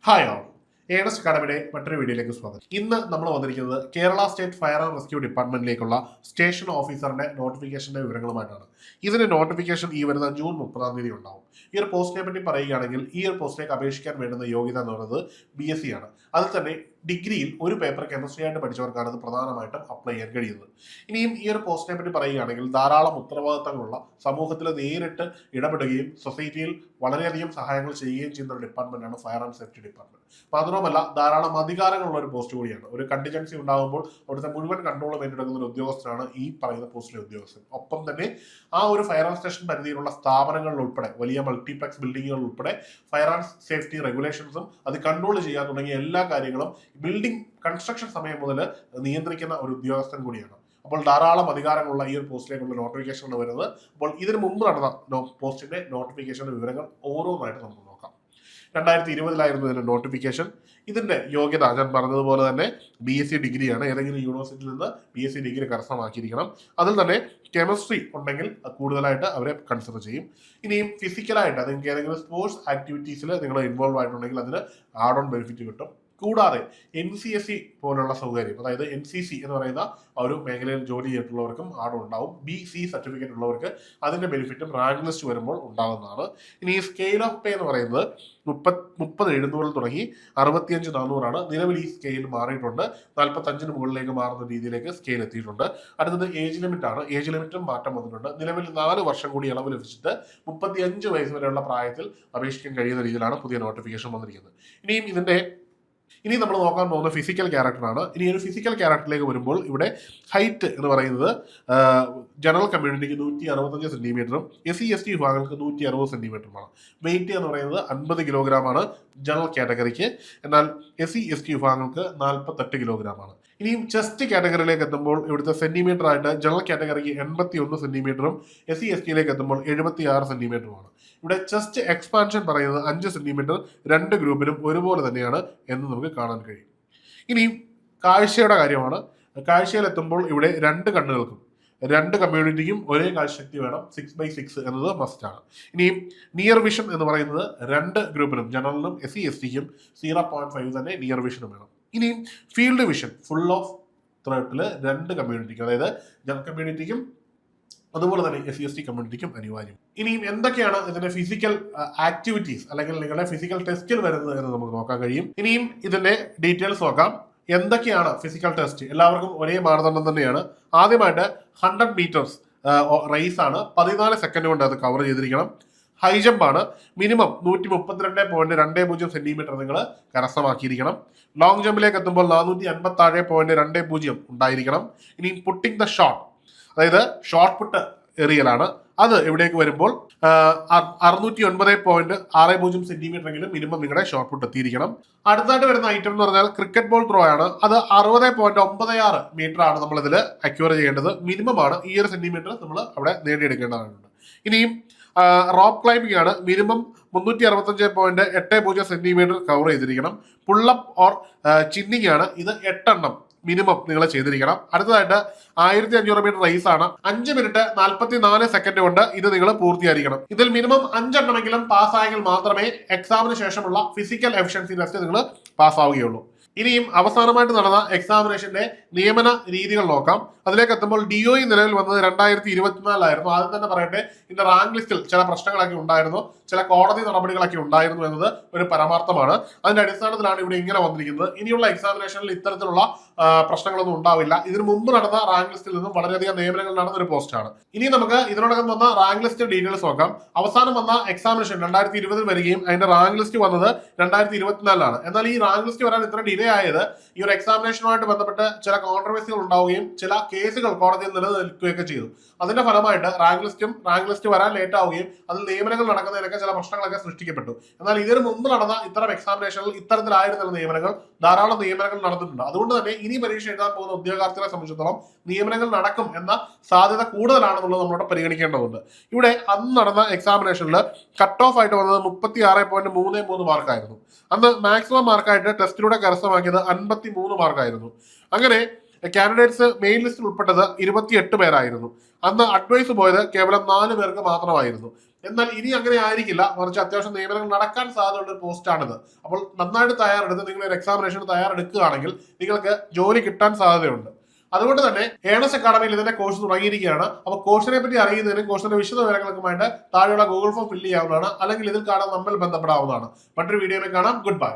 Hi all, Ernest അക്കാഡമിയുടെ മറ്റൊരു വീഡിയോയിലേക്ക് സ്വാഗതം. ഇന്ന് നമ്മൾ വന്നിരിക്കുന്നത് Kerala state fire and rescue ഡിപ്പാർട്ട്മെന്റിലേക്കുള്ള സ്റ്റേഷൻ ഓഫീസറിന്റെ നോട്ടിഫിക്കേഷന്റെ വിവരങ്ങളുമായിട്ടാണ്. ഇതിന്റെ നോട്ടിഫിക്കേഷൻ ഈ വരുന്ന ജൂൺ 30 ഉണ്ടാവും. ഈ ഒരു പോസ്റ്റിനെ പറ്റി പറയുകയാണെങ്കിൽ ഈ ഒരു പോസ്റ്റിലേക്ക് അപേക്ഷിക്കാൻ വേണ്ടുന്ന യോഗ്യത എന്ന് പറയുന്നത് BSc ആണ്. അതിൽ തന്നെ ഡിഗ്രിയിൽ ഒരു പേപ്പർ കെമിസ്ട്രി ആയിട്ട് പഠിച്ചവർക്കാണ് ഇത് പ്രധാനമായിട്ടും അപ്ലൈ ചെയ്യാൻ കഴിയുന്നത്. ഇനിയും ഈ ഒരു പോസ്റ്റിനെ പറ്റി പറയുകയാണെങ്കിൽ ധാരാളം ഉത്തരവാദിത്തങ്ങളുള്ള, സമൂഹത്തിൽ നേരിട്ട് ഇടപെടുകയും സൊസൈറ്റിയിൽ വളരെയധികം സഹായങ്ങൾ ചെയ്യുകയും ചെയ്യുന്ന ഒരു ഡിപ്പാർട്ട്മെന്റാണ് ഫയർ ആൻഡ് സേഫ്റ്റി ഡിപ്പാർട്ട്മെന്റ്. മാത്രമല്ല ധാരാളം അധികാരങ്ങളുള്ള ഒരു പോസ്റ്റ് കൂടിയാണ്. ഒരു കണ്ടിജൻസി ഉണ്ടാകുമ്പോൾ അവിടുത്തെ മുഴുവൻ കൺട്രോൾ ഏറ്റെടുക്കുന്ന ഒരു ഉദ്യോഗസ്ഥനാണ് ഈ പറയുന്ന പോസ്റ്റിലെ ഉദ്യോഗസ്ഥൻ. ഒപ്പം തന്നെ ആ ഒരു ഫയർ ആൻഡ് സ്റ്റേഷൻ പരിധിയിലുള്ള സ്ഥാപനങ്ങളിൽ ഉൾപ്പെടെ, വലിയ മൾട്ടിപ്ലക്സ് ബിൽഡിങ്ങുകൾ ഉൾപ്പെടെ ഫയർ ആൻഡ് സേഫ്റ്റി റെഗുലേഷൻസും അത് കൺട്രോൾ ചെയ്യാൻ തുടങ്ങിയ എല്ലാ കാര്യങ്ങളും ബിൽഡിംഗ് കൺസ്ട്രക്ഷൻ സമയം മുതൽ നിയന്ത്രിക്കുന്ന ഒരു ഉദ്യോഗസ്ഥൻ കൂടിയാണ്. അപ്പോൾ ധാരാളം അധികാരങ്ങളുള്ള ഈ ഒരു പോസ്റ്റിലേക്കുള്ള നോട്ടിഫിക്കേഷൻ വരുന്നത്. അപ്പോൾ ഇതിനു മുമ്പ് നടന്ന പോസ്റ്റിന്റെ നോട്ടിഫിക്കേഷന്റെ വിവരങ്ങൾ ഓരോന്നായിട്ട് നമുക്ക് നോക്കാം. 2020 ഇതിന്റെ നോട്ടിഫിക്കേഷൻ. ഇതിന്റെ യോഗ്യത ഞാൻ പറഞ്ഞതുപോലെ തന്നെ BSc ഡിഗ്രിയാണ്. ഏതെങ്കിലും യൂണിവേഴ്സിറ്റിയിൽ നിന്ന് BSc ഡിഗ്രി കരസ്ഥമാക്കിയിരിക്കണം. അതിൽ തന്നെ കെമിസ്ട്രി ഉണ്ടെങ്കിൽ കൂടുതലായിട്ട് അവരെ കൺസിഡർ ചെയ്യും. ഇനിയും ഫിസിക്കലായിട്ട് നിങ്ങൾക്ക് ഏതെങ്കിലും സ്പോർട്സ് ആക്ടിവിറ്റീസിൽ നിങ്ങൾ ഇൻവോൾവ് ആയിട്ടുണ്ടെങ്കിൽ അതിന് ആഡ് ഓൺ ബെനിഫിറ്റ് കിട്ടും. കൂടാതെ NCSC പോലുള്ള സൗകര്യം, അതായത് NCC എന്ന് പറയുന്ന ഒരു മേഖലയിൽ ജോലി ചെയ്തിട്ടുള്ളവർക്കും ആഡ് ഉണ്ടാവും. BC സർട്ടിഫിക്കറ്റ് ഉള്ളവർക്ക് അതിന്റെ ബെനിഫിറ്റും റാങ്ക് ലിസ്റ്റ് വരുമ്പോൾ ഉണ്ടാകുന്നതാണ്. ഇനി ഈ സ്കെയിൽ ഓഫ് പേ എന്ന് പറയുന്നത് 30,700 തുടങ്ങി 65,400 നിലവിൽ ഈ സ്കെയിൽ മാറിയിട്ടുണ്ട്. 45 മുകളിലേക്ക് മാറുന്ന രീതിയിലേക്ക് സ്കെയിൽ എത്തിയിട്ടുണ്ട്. അടുത്തത് ഏജ് ലിമിറ്റ് ആണ്. ഏജ് ലിമിറ്റും മാറ്റം വന്നിട്ടുണ്ട്. നിലവിൽ 4 വർഷം കൂടി ഇളവ് ലഭിച്ചിട്ട് 35 വയസ്സ് വരെയുള്ള പ്രായത്തിൽ അപേക്ഷിക്കാൻ കഴിയുന്ന രീതിയിലാണ് പുതിയ നോട്ടിഫിക്കേഷൻ വന്നിരിക്കുന്നത്. ഇനി നമ്മൾ നോക്കാൻ പോകുന്ന ഫിസിക്കൽ ക്യാരക്ടറാണ്. ഇനി ഒരു ഫിസിക്കൽ ക്യാരക്ടറിലേക്ക് വരുമ്പോൾ ഇവിടെ ഹൈറ്റ് എന്ന് പറയുന്നത് ജനറൽ കമ്മ്യൂണിറ്റിക്ക് 165 സെന്റിമീറ്ററും SC/ST വിഭാഗങ്ങൾക്ക് 160 സെന്റിമീറ്ററുമാണ്. വെയിറ്റ് എന്ന് പറയുന്നത് 50 കിലോഗ്രാമാണ് ജനറൽ കാറ്റഗറിക്ക്. എന്നാൽ SC/ST വിഭാഗങ്ങൾക്ക് 48 കിലോഗ്രാമാണ്. ഇനിയും ചെസ്റ്റ് കാറ്റഗറിയിലേക്ക് എത്തുമ്പോൾ ഇവിടുത്തെ സെന്റിമീറ്റർ ആയിട്ട് ജനറൽ കാറ്റഗറിക്ക് 81 സെന്റിമീറ്ററും SC/STയിലേക്ക് എത്തുമ്പോൾ 76 സെന്റിമീറ്ററുമാണ്. ഇവിടെ ചെസ്റ്റ് എക്സ്പാൻഷൻ പറയുന്നത് 5 സെന്റിമീറ്റർ രണ്ട് ഗ്രൂപ്പിലും ഒരുപോലെ തന്നെയാണ് എന്ന് നമുക്ക് കാണാൻ കഴിയും. ഇനിയും കാഴ്ചയുടെ കാര്യമാണ്. കാഴ്ചയിലെത്തുമ്പോൾ ഇവിടെ രണ്ട് കമ്മ്യൂണിറ്റിക്കും ഒരേ കാഴ്ചശക്തി വേണം. 6/6 എന്നത് മസ്റ്റ് ആണ്. ഇനിയും നിയർ വിഷൻ എന്ന് പറയുന്നത് രണ്ട് ഗ്രൂപ്പിനും, ജനറലിനും SC/STക്കും 0.5 തന്നെ നിയർ വിഷനും വേണം. ഇനിയും ഫീൽഡ് വിഷൻ ഫുൾ ഓഫ് ത്രോട്ടില് രണ്ട് കമ്മ്യൂണിറ്റിക്കും, അതായത് ജനറൽ കമ്മ്യൂണിറ്റിക്കും അതുപോലെ തന്നെ SC/ST കമ്മ്യൂണിറ്റിക്കും അനിവാര്യം. ഇനിയും എന്തൊക്കെയാണ് ഇതിന്റെ ഫിസിക്കൽ ആക്ടിവിറ്റീസ് അല്ലെങ്കിൽ നിങ്ങളുടെ ഫിസിക്കൽ ടെസ്റ്റിൽ വരുന്നത് എന്ന് നമുക്ക് നോക്കാൻ കഴിയും. ഇനിയും ഇതിന്റെ ഡീറ്റെയിൽസ് നോക്കാം. എന്തൊക്കെയാണ് ഫിസിക്കൽ ടെസ്റ്റ്? എല്ലാവർക്കും ഒരേ മാനദണ്ഡം തന്നെയാണ്. ആദ്യമായിട്ട് 100 മീറ്റേഴ്സ് റേസ് ആണ്. 14 സെക്കൻഡ് കൊണ്ട് അത് കവർ ചെയ്തിരിക്കണം. ഹൈ ജമ്പ് ആണ്. മിനിമം 132.20 സെന്റിമീറ്റർ നിങ്ങൾ കരസ്ഥമാക്കിയിരിക്കണം. ലോങ് ജമ്പിലേക്ക് എത്തുമ്പോൾ 450.20 ഉണ്ടായിരിക്കണം. ഇനി പുട്ടിംഗ് ദ ഷോട്ട്, അതായത് ഷോർട്ട് പുട്ട് എറിയലാണ്. അത് എവിടേക്ക് വരുമ്പോൾ 609.60 സെന്റിമീറ്റർ എങ്കിലും മിനിമം നിങ്ങളുടെ ഷോർട്ട് പുട്ട് എത്തിയിരിക്കണം. അടുത്തായിട്ട് വരുന്ന ഐറ്റം എന്ന് പറഞ്ഞാൽ ക്രിക്കറ്റ് ബോൾ ത്രോ ആണ്. അത് 60.96 മീറ്റർ ആണ് നമ്മൾ ഇതിൽ അക്യൂർ ചെയ്യേണ്ടത്. മിനിമം ആണ്. ഈ ഒരു സെന്റിമീറ്റർ നമ്മൾ അവിടെ നേടിയെടുക്കേണ്ടതാണ്. ഇനിയും റോപ്പ് ക്ലൈംബിംഗ് ആണ്. മിനിമം 365.80 സെന്റിമീറ്റർ കവർ ചെയ്തിരിക്കണം. പുള്ളപ്പ് ഓർ ചിന്നിങ് ആണ്. ഇത് 8 എണ്ണം മിനിമം നിങ്ങൾ ചെയ്തിരിക്കണം. അടുത്തതായിട്ട് 1500 മീറ്റർ റേസ് ആണ്. 5 മിനിറ്റ് 44 സെക്കൻഡ് കൊണ്ട് ഇത് നിങ്ങൾ പൂർത്തിയായിരിക്കണം. ഇതിൽ മിനിമം 5 എണ്ണമെങ്കിലും പാസ്സായെങ്കിൽ മാത്രമേ എക്സാമിന് ശേഷമുള്ള ഫിസിക്കൽ എഫിഷ്യൻസി ടെസ്റ്റ് നിങ്ങൾ പാസ്സാവുകയുള്ളൂ. ഇനിയും അവസാനമായിട്ട് നടന്ന എക്സാമിനേഷന്റെ നിയമന രീതികൾ നോക്കാം. അതിലേക്ക് എത്തുമ്പോൾ DOE നിലവിൽ വന്നത് 2024 ആദ്യം തന്നെ പറയട്ടെ, ഇതിന്റെ റാങ്ക് ലിസ്റ്റിൽ ചില പ്രശ്നങ്ങളൊക്കെ ഉണ്ടായിരുന്നു, ചില കോടതി നടപടികളൊക്കെ ഉണ്ടായിരുന്നു എന്നത് ഒരു പരമാർത്ഥമാണ്. അതിന്റെ അടിസ്ഥാനത്തിലാണ് ഇവിടെ ഇങ്ങനെ വന്നിരിക്കുന്നത്. ഇനിയുള്ള എക്സാമിനേഷനിൽ ഇത്തരത്തിലുള്ള പ്രശ്നങ്ങളൊന്നും ഉണ്ടാവില്ല. ഇതിനു മുമ്പ് നടന്ന റാങ്ക് ലിസ്റ്റിൽ നിന്നും വളരെയധികം നിയമനങ്ങൾ നടന്ന ഒരു പോസ്റ്റാണ്. ഇനി നമുക്ക് ഇതിനോടകം വന്ന റാങ്ക് ലിസ്റ്റ് ഡീറ്റെയിൽസ് നോക്കാം. അവസാനം വന്ന എക്സാമിനേഷൻ 2020 വരികയും അതിന്റെ റാങ്ക് ലിസ്റ്റ് വന്നത് 2024. എന്നാൽ ഈ റാങ്ക് ലിസ്റ്റ് വരാൻ ഇത്ര ഡിലേ ആയത് ഈ ഒരു എക്സാമിനേഷനുമായിട്ട് ബന്ധപ്പെട്ട് ചില കോൺട്രവേഴ്സികൾ ഉണ്ടാവുകയും ചില കേസുകൾ കോടതിയിൽ നിലനിൽക്കുകയൊക്കെ ചെയ്തു. അതിന്റെ ഫലമായിട്ട് റാങ്ക് ലിസ്റ്റ് വരാൻ ലേറ്റ് ആവുകയും അതിൽ നിയമനങ്ങൾ നടക്കുന്നതിനൊക്കെ ചില പ്രശ്നങ്ങളൊക്കെ സൃഷ്ടിക്കപ്പെട്ടു. എന്നാൽ ഇതിനു മുമ്പ് നടന്ന ഇത്തരം എക്സാമിനേഷനിൽ ഇത്തരത്തിലായിരുന്ന ധാരാളം നിയമനങ്ങൾ നടന്നിട്ടുണ്ട്. അതുകൊണ്ട് തന്നെ ഇനി പരീക്ഷ എഴുതാൻ പോകുന്ന ഉദ്യോഗാർത്ഥികളെ സംബന്ധിച്ചിടത്തോളം നിയമനങ്ങൾ നടക്കും എന്ന സാധ്യത കൂടുതലാണെന്നുള്ളത് നമ്മളോട് പരിഗണിക്കേണ്ടതുണ്ട്. ഇവിടെ അന്ന് നടന്ന എക്സാമിനേഷനിൽ കട്ട് ഓഫ് ആയിട്ട് വന്നത് 36.33 മാർക്കായിരുന്നു. അന്ന് മാക്സിമം മാർക്കായിട്ട് ടെസ്റ്റിലൂടെ കരസ്ഥമാക്കിയത് 53 മാർക്കായിരുന്നു. അങ്ങനെ കാൻഡിഡേറ്റ്സ് മെയിൻ ലിസ്റ്റിൽ ഉൾപ്പെട്ടത് 28 പേരായിരുന്നു. അന്ന് അഡ്വൈസ് പോയത് കേവലം 4 പേർക്ക് മാത്രമായിരുന്നു. എന്നാൽ ഇനി അങ്ങനെ ആയിരിക്കില്ല, മറിച്ച് അത്യാവശ്യം നിയമനങ്ങൾ നടക്കാൻ സാധ്യതയുള്ള ഒരു പോസ്റ്റാണിത്. അപ്പോൾ നന്നായിട്ട് തയ്യാറെടുത്ത് നിങ്ങൾ ഒരു എക്സാമിനേഷന് തയ്യാറെടുക്കുകയാണെങ്കിൽ നിങ്ങൾക്ക് ജോലി കിട്ടാൻ സാധ്യതയുണ്ട്. അതുകൊണ്ട് തന്നെ ഏണസ് അക്കാഡമിയിൽ ഇതിന്റെ കോഴ്സ് തുടങ്ങിയിരിക്കുകയാണ്. അപ്പോൾ കോഴ്സിനെ പറ്റി അറിയുന്നതിനും കോഴ്സിന്റെ വിശദ വിവരങ്ങൾക്കുമായിട്ട് താഴെയുള്ള ഗൂഗിൾ ഫോം ഫില്ല് ചെയ്യാവുന്നതാണ്, അല്ലെങ്കിൽ ഇതിൽ കാണാൻ നമ്മൾ ബന്ധപ്പെടാവുന്നതാണ്. മറ്റൊരു വീഡിയോയിൽ കാണാം. Good bye.